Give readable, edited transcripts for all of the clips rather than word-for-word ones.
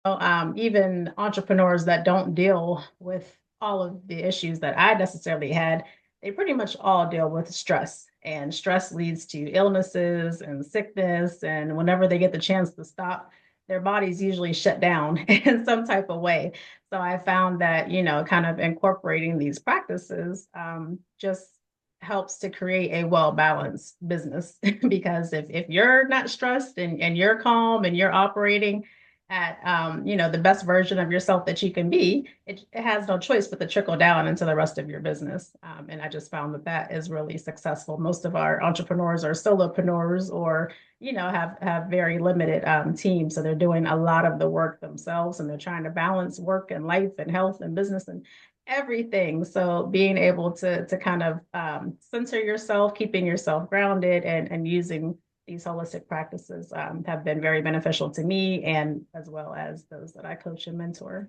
Even entrepreneurs that don't deal with all of the issues that I necessarily had, they pretty much all deal with stress. And stress leads to illnesses and sickness. And whenever they get the chance to stop, their bodies usually shut down in some type of way. So I found that, kind of incorporating these practices just helps to create a well-balanced business. Because if you're not stressed and you're calm and you're operating at the best version of yourself that you can be, it has no choice but to trickle down into the rest of your business. And I just found that that is really successful. Most of our entrepreneurs are solopreneurs or have very limited teams, so they're doing a lot of the work themselves, and they're trying to balance work and life and health and business and everything. So being able to kind of center yourself, keeping yourself grounded, and using these holistic practices have been very beneficial to me and as well as those that I coach and mentor.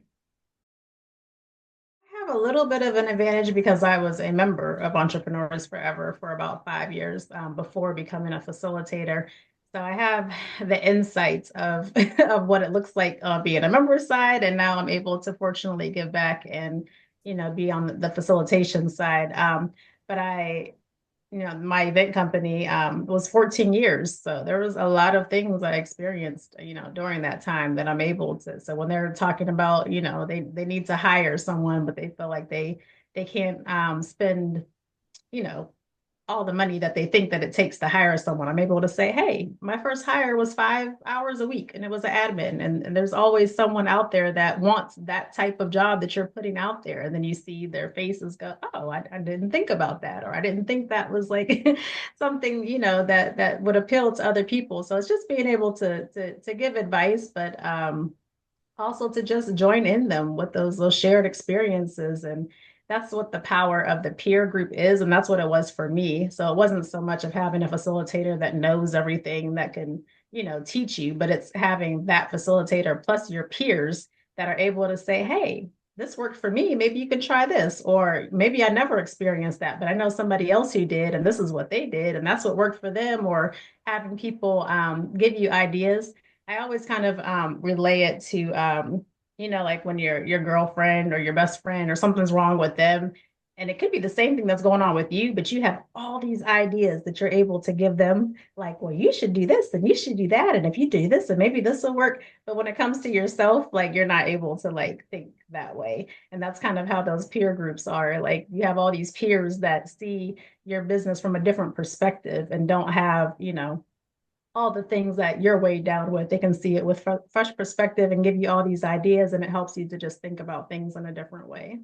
I have a little bit of an advantage because I was a member of Entrepreneurs Forever for about 5 years before becoming a facilitator. So I have the insights of of what it looks like being a member side, and now I'm able to fortunately give back and be on the facilitation side. But my event company was 14 years. So there was a lot of things I experienced, during that time that I'm able to. So when they're talking about, they need to hire someone, but they feel like they can't spend, you know, all the money that they think that it takes to hire someone. I'm able to say, hey, my first hire was 5 hours a week and it was an admin. And there's always someone out there that wants that type of job that you're putting out there. And then you see their faces go, oh, I didn't think about that. Or I didn't think that was like something, that would appeal to other people. So it's just being able to give advice, but also to just join in them with those shared experiences. And that's what the power of the peer group is, and that's what it was for me. So it wasn't so much of having a facilitator that knows everything that can teach you, but it's having that facilitator plus your peers that are able to say, hey, this worked for me, maybe you can try this, or maybe I never experienced that, but I know somebody else who did and this is what they did and that's what worked for them. Or having people give you ideas. I always kind of relay it to like when your girlfriend or your best friend or something's wrong with them. And it could be the same thing that's going on with you, but you have all these ideas that you're able to give them, like, well, you should do this and you should do that. And if you do this, and maybe this will work. But when it comes to yourself, like you're not able to like think that way. And that's kind of how those peer groups are. Like you have all these peers that see your business from a different perspective and don't have, all the things that you're weighed down with. They can see it with fresh perspective and give you all these ideas, and it helps you to just think about things in a different way.